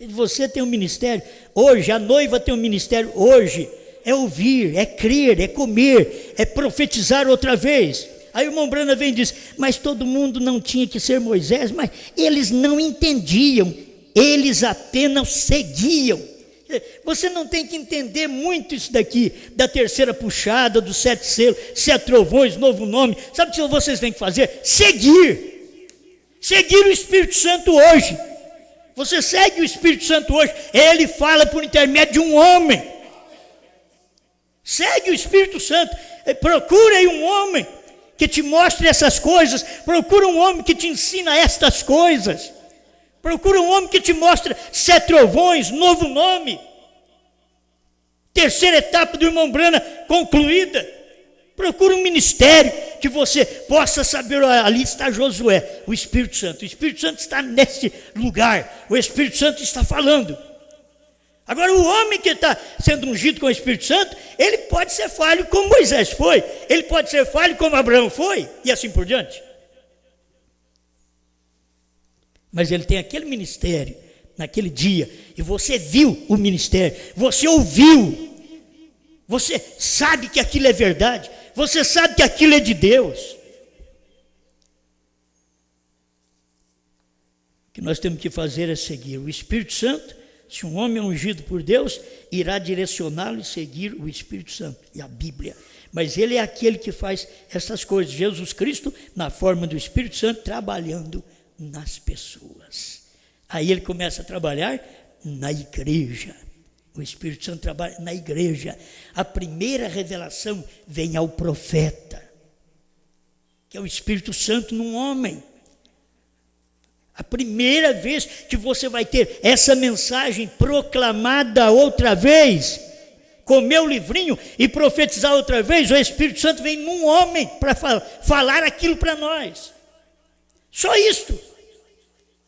Você tem um ministério hoje, a noiva tem um ministério hoje. É ouvir, é crer, é comer, é profetizar outra vez. Aí o irmão Brana vem e diz: mas todo mundo não tinha que ser Moisés. Mas eles não entendiam, eles apenas seguiam. Você não tem que entender muito isso daqui, da terceira puxada, dos 7 selos, 7 trovões, novo nome. Sabe o que vocês têm que fazer? Seguir o Espírito Santo hoje. Você segue o Espírito Santo hoje, ele fala por intermédio de um homem. Segue o Espírito Santo, procura aí um homem que te mostre essas coisas, procura um homem que te ensina estas coisas, procura um homem que te mostre 7 trovões, novo nome, terceira etapa do irmão Brana concluída. Procura um ministério que você possa saber. Ali está Josué, o Espírito Santo está nesse lugar, o Espírito Santo está falando. Agora, o homem que está sendo ungido com o Espírito Santo, ele pode ser falho como Moisés foi, ele pode ser falho como Abraão foi, e assim por diante. Mas ele tem aquele ministério, naquele dia, e você viu o ministério, você ouviu, você sabe que aquilo é verdade, você sabe que aquilo é de Deus. O que nós temos que fazer é seguir o Espírito Santo. Se um homem é ungido por Deus, irá direcioná-lo e seguir o Espírito Santo e a Bíblia. Mas ele é aquele que faz essas coisas. Jesus Cristo, na forma do Espírito Santo, trabalhando nas pessoas. Aí ele começa a trabalhar na igreja. O Espírito Santo trabalha na igreja. A primeira revelação vem ao profeta, que é o Espírito Santo num homem. A primeira vez que você vai ter essa mensagem proclamada outra vez, com o meu livrinho, e profetizar outra vez, o Espírito Santo vem num homem para falar aquilo para nós. Só isto.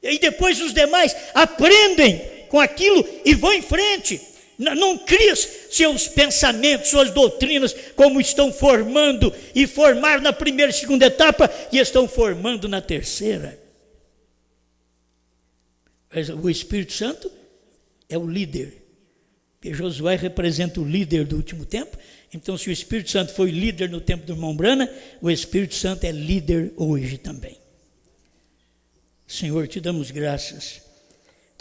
E depois os demais aprendem com aquilo e vão em frente. Não cria seus pensamentos, suas doutrinas, como estão formando, e formaram na primeira e segunda etapa, e estão formando na terceira. O Espírito Santo é o líder, porque Josué representa o líder do último tempo. Então, se o Espírito Santo foi líder no tempo do irmão Brana, o Espírito Santo é líder hoje também. Senhor, te damos graças,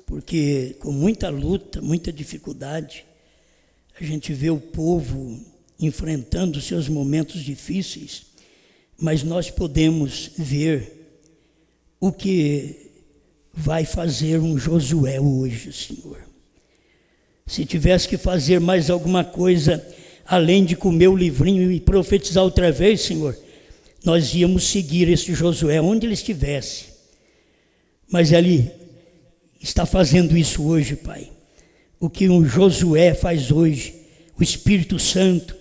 porque com muita luta, muita dificuldade, a gente vê o povo enfrentando seus momentos difíceis, mas nós podemos ver o que vai fazer um Josué hoje, Senhor. Se tivesse que fazer mais alguma coisa, além de comer o livrinho e profetizar outra vez, Senhor, nós íamos seguir esse Josué onde ele estivesse. Mas ele está fazendo isso hoje, Pai. O que um Josué faz hoje, o Espírito Santo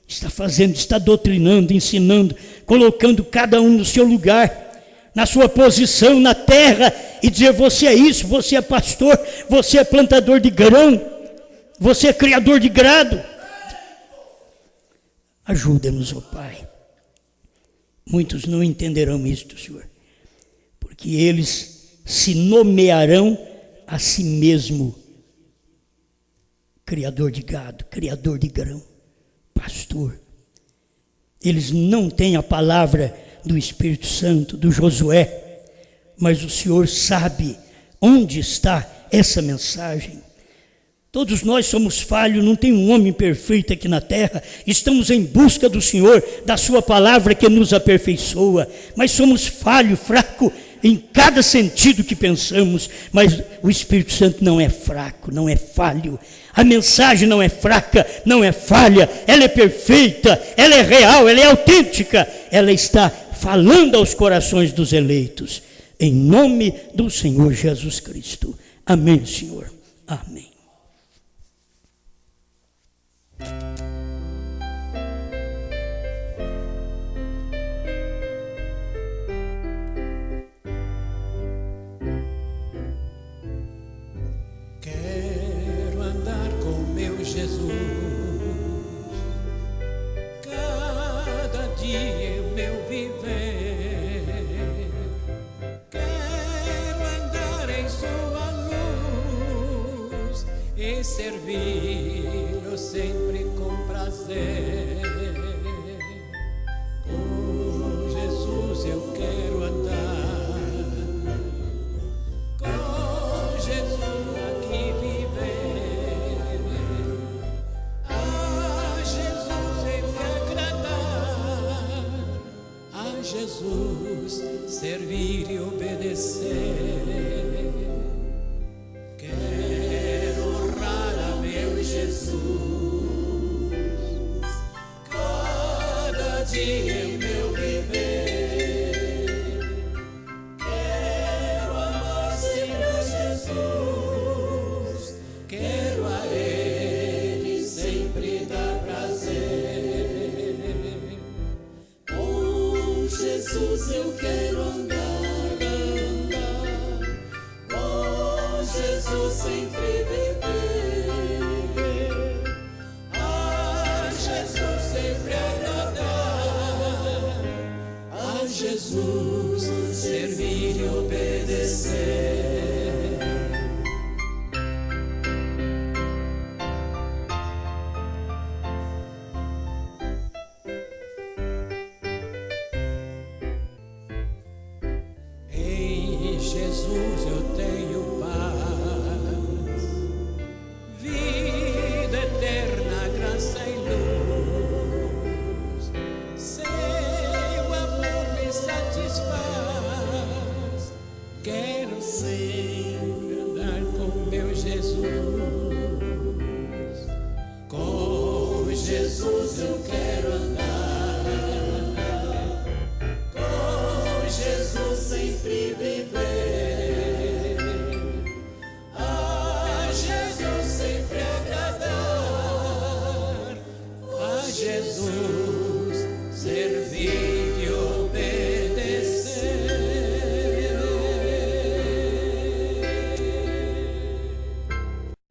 está fazendo, está doutrinando, ensinando, colocando cada um no seu lugar, na sua posição na terra, e dizer: você é isso, você é pastor, você é plantador de grão, você é criador de gado. Ajuda-nos, ó Pai. Muitos não entenderão isto, Senhor, porque eles se nomearão a si mesmo criador de gado, criador de grão, pastor. Eles não têm a palavra do Espírito Santo, do Josué, mas o Senhor sabe onde está essa mensagem. Todos nós somos falhos, não tem um homem perfeito aqui na terra. Estamos em busca do Senhor, da sua palavra que nos aperfeiçoa, mas somos falhos, fracos em cada sentido que pensamos. Mas o Espírito Santo não é fraco, não é falho. A mensagem não é fraca, não é falha, ela é perfeita, ela é real, ela é autêntica, ela está falando aos corações dos eleitos, em nome do Senhor Jesus Cristo. Amém, Senhor. Amém. Quero andar com meu Jesus, cada dia o meu viver. Quero andar em sua luz e servi-lo sempre com prazer. Com Jesus eu quero andar, com Jesus aqui viver. A Jesus eu me agradar, a Jesus servir e obedecer. Quero honrar a meu Jesus, cada dia em meu viver. Quero amar sempre a Jesus, quero a Ele sempre dar prazer. Com Jesus eu quero andar, com Jesus sempre viver. Jesus.